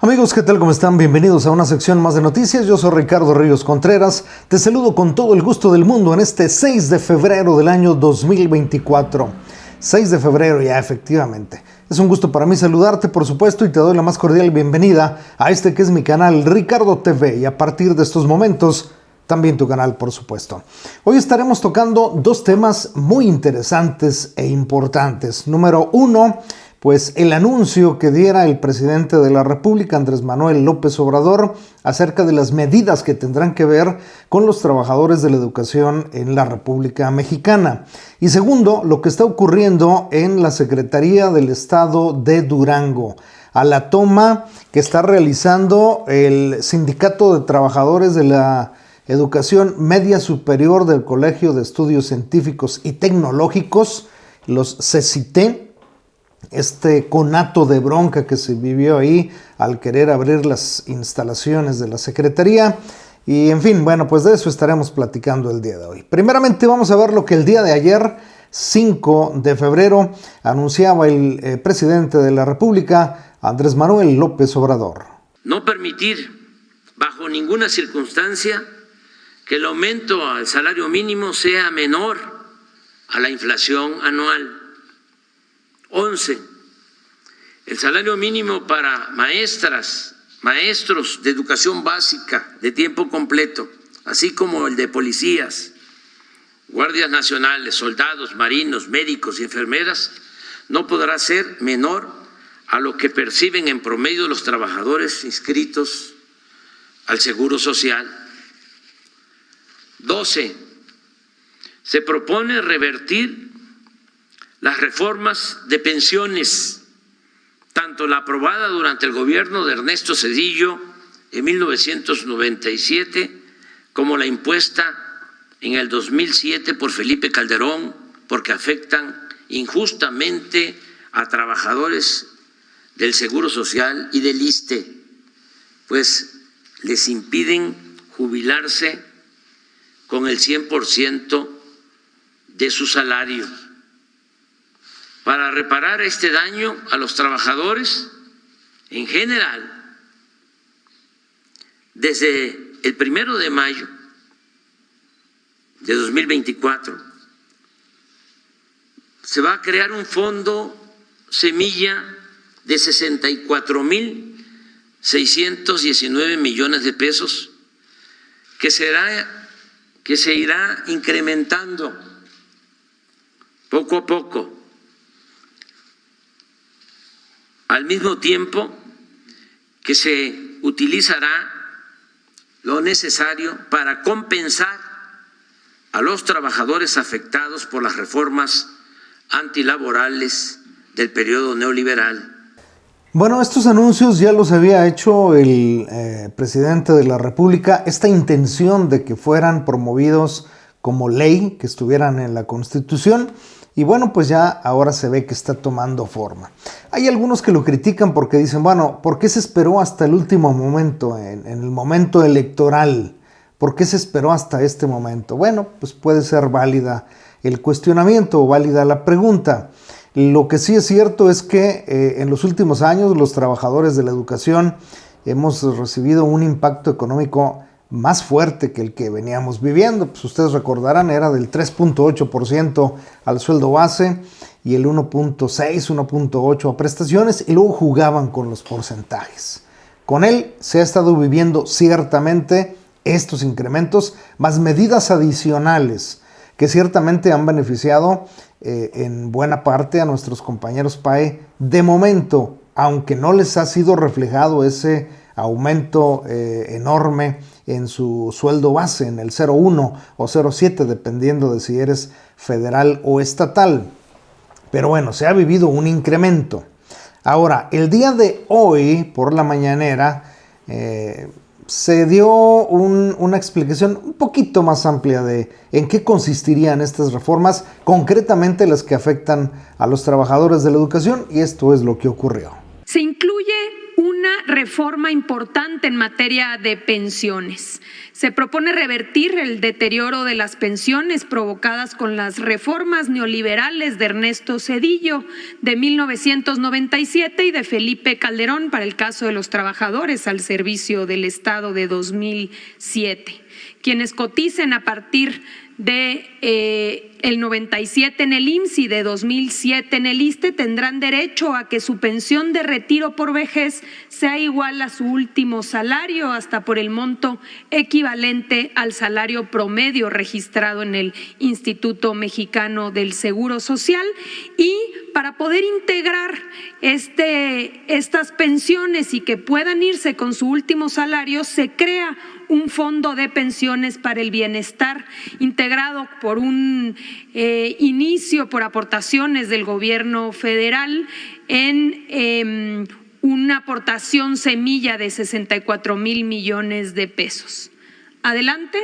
Amigos, ¿qué tal? ¿Cómo están? Bienvenidos a una sección más de noticias. Yo soy Ricardo Ríos Contreras. Te saludo con todo el gusto del mundo en este 6 de febrero del año 2024. 6 de febrero ya, efectivamente. Es un gusto para mí saludarte, por supuesto, y te doy la más cordial bienvenida a este que es mi canal Ricardo TV, y a partir de estos momentos, también tu canal, por supuesto. Hoy estaremos tocando dos temas muy interesantes e importantes. Número uno, pues el anuncio que diera el presidente de la República, Andrés Manuel López Obrador, acerca de las medidas que tendrán que ver con los trabajadores de la educación en la República Mexicana. Y segundo, lo que está ocurriendo en la Secretaría del Estado de Durango, a la toma que está realizando el Sindicato de Trabajadores de la Educación Media Superior del Colegio de Estudios Científicos y Tecnológicos, los CECITE. Este conato de bronca que se vivió ahí al querer abrir las instalaciones de la Secretaría. Y en fin, bueno, pues de eso estaremos platicando el día de hoy. Primeramente vamos a ver lo que el día de ayer, 5 de febrero, anunciaba el presidente de la República, Andrés Manuel López Obrador. No permitir bajo ninguna circunstancia que el aumento al salario mínimo sea menor a la inflación anual. 11. El salario mínimo para maestras, maestros de educación básica de tiempo completo, así como el de policías, guardias nacionales, soldados, marinos, médicos y enfermeras, no podrá ser menor a lo que perciben en promedio los trabajadores inscritos al Seguro Social. 12. Se propone revertir las reformas de pensiones, tanto la aprobada durante el gobierno de Ernesto Zedillo en 1997 como la impuesta en el 2007 por Felipe Calderón, porque afectan injustamente a trabajadores del Seguro Social y del ISSSTE, pues les impiden jubilarse con el 100% de su salario. Para reparar este daño a los trabajadores en general, desde el 1 de mayo de 2024, se va a crear un fondo semilla de 64,619 millones de pesos que se irá incrementando poco a poco, al mismo tiempo que se utilizará lo necesario para compensar a los trabajadores afectados por las reformas antilaborales del periodo neoliberal. Bueno, estos anuncios ya los había hecho el presidente de la República, esta intención de que fueran promovidos como ley, que estuvieran en la Constitución. Y bueno, pues ya ahora se ve que está tomando forma. Hay algunos que lo critican porque dicen, bueno, ¿por qué se esperó hasta el último momento, en el momento electoral? ¿Por qué se esperó hasta este momento? Bueno, pues puede ser válida el cuestionamiento o válida la pregunta. Lo que sí es cierto es que en los últimos años los trabajadores de la educación hemos recibido un impacto económico más fuerte que el que veníamos viviendo. Pues ustedes recordarán, era del 3.8% al sueldo base y el 1.6, 1.8 a prestaciones, y luego jugaban con los porcentajes. Con él se ha estado viviendo ciertamente estos incrementos, más medidas adicionales que ciertamente han beneficiado en buena parte a nuestros compañeros PAE de momento, aunque no les ha sido reflejado ese aumento enorme en su sueldo base, en el 0.1 o 0.7, dependiendo de si eres federal o estatal. Pero bueno, se ha vivido un incremento. Ahora, el día de hoy, por la mañanera, se dio una explicación un poquito más amplia de en qué consistirían estas reformas, concretamente las que afectan a los trabajadores de la educación, y esto es lo que ocurrió. Se incluye una una reforma importante en materia de pensiones. Se propone revertir el deterioro de las pensiones provocadas con las reformas neoliberales de Ernesto Zedillo de 1997 y de Felipe Calderón para el caso de los trabajadores al servicio del Estado de 2007. Quienes coticen a partir de el 97 en el IMSS y de 2007 en el ISSSTE tendrán derecho a que su pensión de retiro por vejez sea igual a su último salario, hasta por el monto equivalente al salario promedio registrado en el Instituto Mexicano del Seguro Social. Y para poder integrar estas pensiones y que puedan irse con su último salario, se crea un fondo de pensiones para el bienestar integrado por un inicio por aportaciones del gobierno federal en una aportación semilla de 64,000 millones de pesos. Adelante.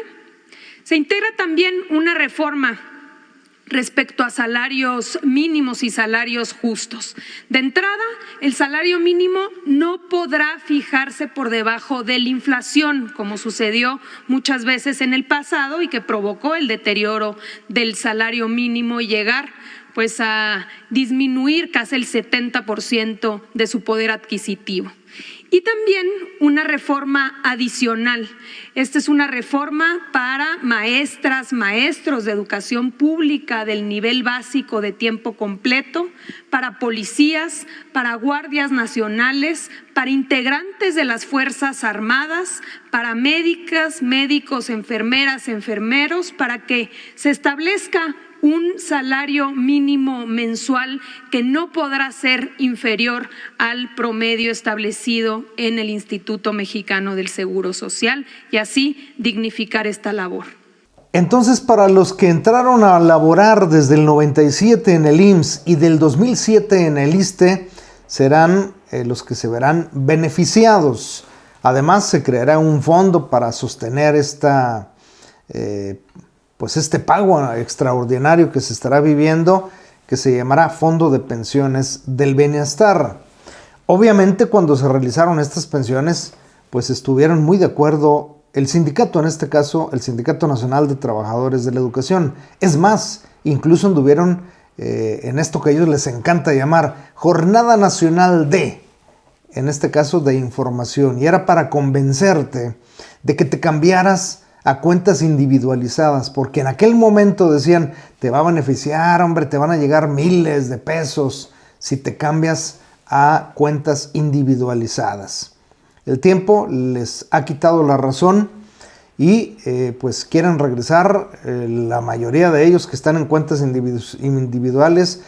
Se integra también una reforma respecto a salarios mínimos y salarios justos. De entrada, el salario mínimo no podrá fijarse por debajo de la inflación, como sucedió muchas veces en el pasado y que provocó el deterioro del salario mínimo y llegar pues a disminuir casi el 70% de su poder adquisitivo. Y también una reforma adicional. Esta es una reforma para maestras, maestros de educación pública del nivel básico de tiempo completo, para policías, para guardias nacionales, para integrantes de las Fuerzas Armadas, para médicas, médicos, enfermeras, enfermeros, para que se establezca un salario mínimo mensual que no podrá ser inferior al promedio establecido en el Instituto Mexicano del Seguro Social y así dignificar esta labor. Entonces, para los que entraron a laborar desde el 97 en el IMSS y del 2007 en el ISSSTE, serán los que se verán beneficiados. Además, se creará un fondo para sostener este pago extraordinario que se estará viviendo, que se llamará Fondo de Pensiones del Bienestar. Obviamente, cuando se realizaron estas pensiones, pues estuvieron muy de acuerdo el sindicato, en este caso el Sindicato Nacional de Trabajadores de la Educación. Es más, incluso anduvieron en esto que a ellos les encanta llamar Jornada Nacional en este caso de información, y era para convencerte de que te cambiaras a cuentas individualizadas, porque en aquel momento decían, te va a beneficiar, hombre, te van a llegar miles de pesos si te cambias a cuentas individualizadas. El tiempo les ha quitado la razón y pues quieren regresar la mayoría de ellos que están en cuentas individuales,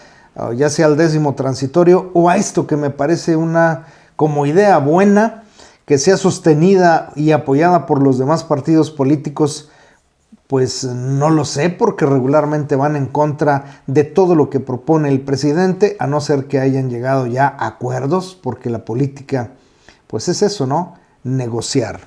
ya sea al 10º transitorio o a esto que me parece una como idea buena, que sea sostenida y apoyada por los demás partidos políticos, pues no lo sé, porque regularmente van en contra de todo lo que propone el presidente, a no ser que hayan llegado ya a acuerdos, porque la política, pues es eso, ¿no? Negociar.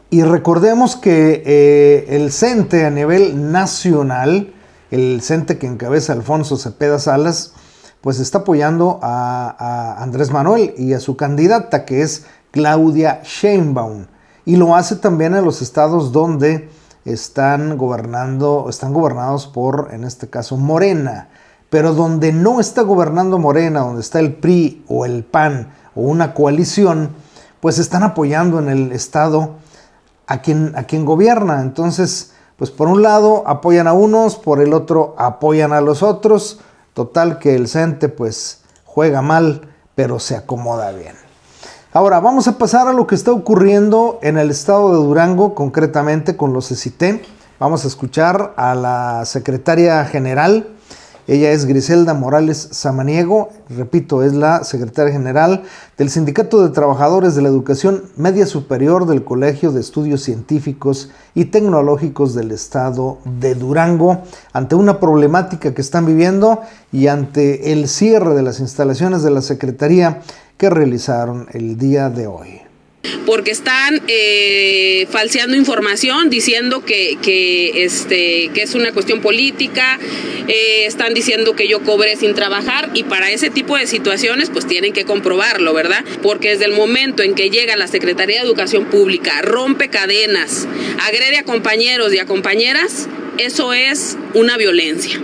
Y recordemos que el CENTE a nivel nacional, el CENTE que encabeza Alfonso Cepeda Salas, pues está apoyando a Andrés Manuel y a su candidata, que es Claudia Sheinbaum, y lo hace también en los estados donde están gobernados por, en este caso, Morena, pero donde no está gobernando Morena, donde está el PRI o el PAN o una coalición, pues están apoyando en el estado a quien gobierna. Entonces, pues por un lado apoyan a unos, por el otro apoyan a los otros. Total que el CENTE pues juega mal, pero se acomoda bien. Ahora vamos a pasar a lo que está ocurriendo en el estado de Durango, concretamente con los CECITE. Vamos a escuchar a la secretaria general. Ella es Griselda Morales Samaniego, repito, es la secretaria general del Sindicato de Trabajadores de la Educación Media Superior del Colegio de Estudios Científicos y Tecnológicos del Estado de Durango, ante una problemática que están viviendo y ante el cierre de las instalaciones de la Secretaría que realizaron el día de hoy. porque están falseando información, diciendo que es una cuestión política, están diciendo que yo cobré sin trabajar, y para ese tipo de situaciones pues tienen que comprobarlo, ¿verdad? Porque desde el momento en que llega la Secretaría de Educación Pública, rompe cadenas, agrede a compañeros y a compañeras, eso es una violencia.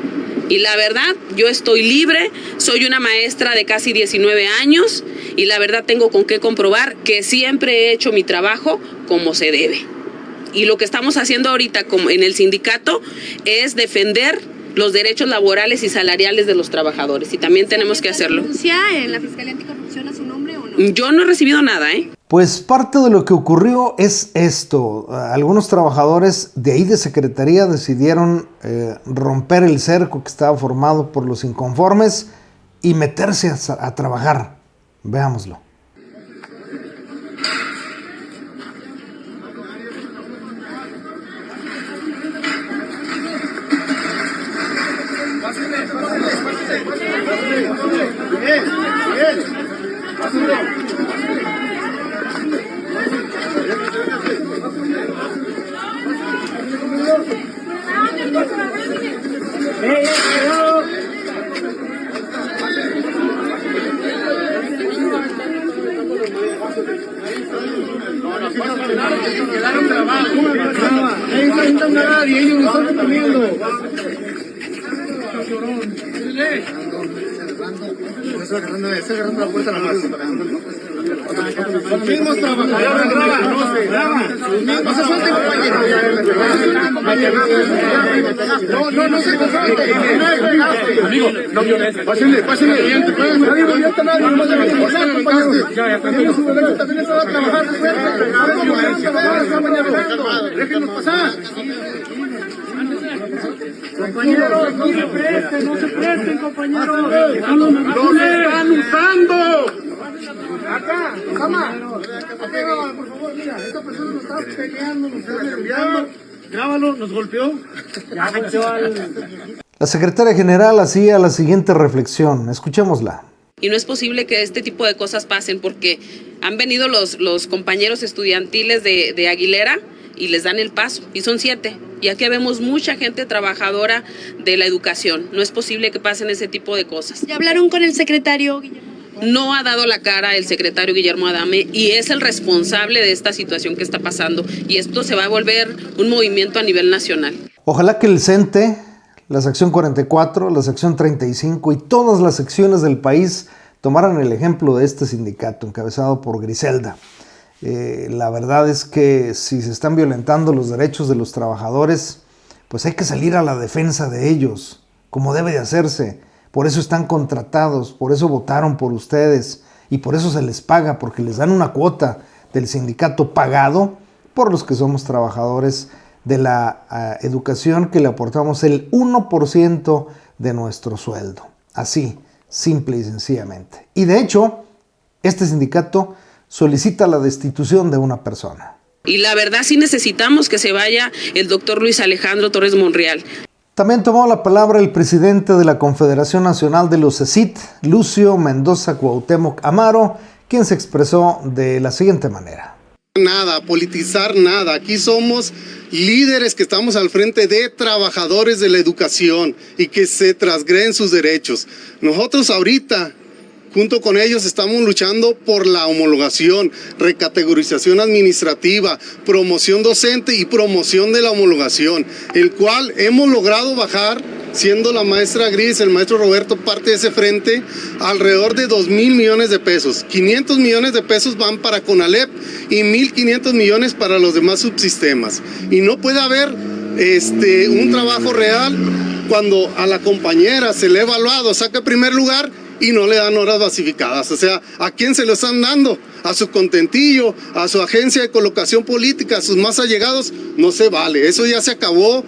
Y la verdad, yo estoy libre, soy una maestra de casi 19 años y la verdad tengo con qué comprobar que siempre he hecho mi trabajo como se debe. Y lo que estamos haciendo ahorita como en el sindicato es defender los derechos laborales y salariales de los trabajadores, y también tenemos que hacerlo. ¿Denuncia en la Fiscalía Anticorrupción a su nombre o no? Yo no he recibido nada, ¿eh? Pues parte de lo que ocurrió es esto. Algunos trabajadores de ahí de Secretaría decidieron romper el cerco que estaba formado por los inconformes y meterse a trabajar. Veámoslo. Quedaron grabados. Y ellos nos están comiendo. Estoy agarrando la puerta a la mano. Los mismos trabajadores no se suelten, compañeros. No se confronten. Amigo, no violencia. Pásenle. Nadie violenta a nadie. No se dejen pasar, compañeros. Tienen su derecho también a trabajar. Déjenos pasar. Compañeros, no se presten, compañeros. ¡Los están usando! Acá, acá, por favor, mira, esta persona nos está peleando, nos está nerviando. Grábalo, nos golpeó. La secretaria general hacía la siguiente reflexión. Escuchémosla. Y no es posible que este tipo de cosas pasen, porque han venido los compañeros estudiantiles de Aguilera y les dan el paso, y son 7. Y aquí vemos mucha gente trabajadora de la educación. No es posible que pasen ese tipo de cosas. ¿Ya hablaron con el secretario Guillermo? No ha dado la cara el secretario Guillermo Adame y es el responsable de esta situación que está pasando. Y esto se va a volver un movimiento a nivel nacional. Ojalá que el CENTE, la sección 44, la sección 35 y todas las secciones del país tomaran el ejemplo de este sindicato encabezado por Griselda. La verdad es que si se están violentando los derechos de los trabajadores, pues hay que salir a la defensa de ellos, como debe de hacerse. Por eso están contratados, por eso votaron por ustedes y por eso se les paga, porque les dan una cuota del sindicato pagado por los que somos trabajadores de la educación, que le aportamos el 1% de nuestro sueldo. Así, simple y sencillamente. Y de hecho, este sindicato solicita la destitución de una persona. Y la verdad sí necesitamos que se vaya el doctor Luis Alejandro Torres Monreal. También tomó la palabra el presidente de la Confederación Nacional de los CECIT, Lucio Mendoza Cuauhtémoc Amaro, quien se expresó de la siguiente manera. Nada, politizar nada. Aquí somos líderes que estamos al frente de trabajadores de la educación y que se transgreden sus derechos. Nosotros ahorita, junto con ellos, estamos luchando por la homologación, recategorización administrativa, promoción docente y promoción de la homologación, el cual hemos logrado bajar, siendo la maestra Gris, el maestro Roberto parte de ese frente, alrededor de 2,000 millones de pesos. 500 millones de pesos van para CONALEP y 1,500 millones para los demás subsistemas. Y no puede haber un trabajo real cuando a la compañera se le ha evaluado, saca primer lugar y no le dan horas basificadas. O sea, ¿a quién se lo están dando? A su contentillo, a su agencia de colocación política, a sus más allegados. No se vale, eso ya se acabó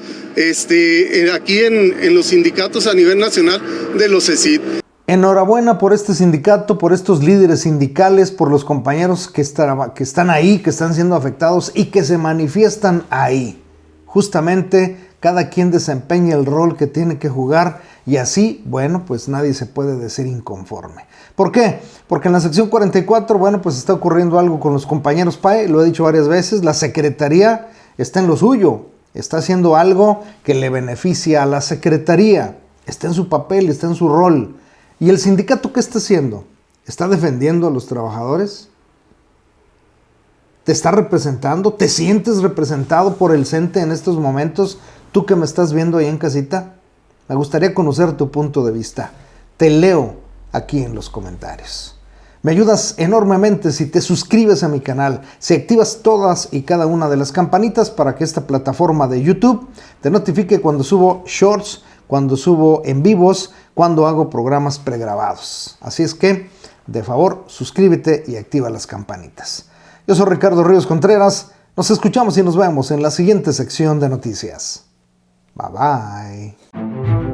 aquí en los sindicatos a nivel nacional de los CECIT. Enhorabuena por este sindicato, por estos líderes sindicales, por los compañeros que están ahí, que están siendo afectados y que se manifiestan ahí, justamente cada quien desempeña el rol que tiene que jugar y así, bueno, pues nadie se puede decir inconforme. ¿Por qué? Porque en la sección 44, bueno, pues está ocurriendo algo con los compañeros PAE, lo he dicho varias veces, la Secretaría está en lo suyo, está haciendo algo que le beneficia a la Secretaría, está en su papel, está en su rol. ¿Y el sindicato qué está haciendo? ¿Está defendiendo a los trabajadores? ¿Te está representando? ¿Te sientes representado por el CENTE en estos momentos? Tú que me estás viendo ahí en casita, me gustaría conocer tu punto de vista. Te leo aquí en los comentarios. Me ayudas enormemente si te suscribes a mi canal, si activas todas y cada una de las campanitas para que esta plataforma de YouTube te notifique cuando subo shorts, cuando subo en vivos, cuando hago programas pregrabados. Así es que, de favor, suscríbete y activa las campanitas. Yo soy Ricardo Ríos Contreras. Nos escuchamos y nos vemos en la siguiente sección de noticias. Bye bye.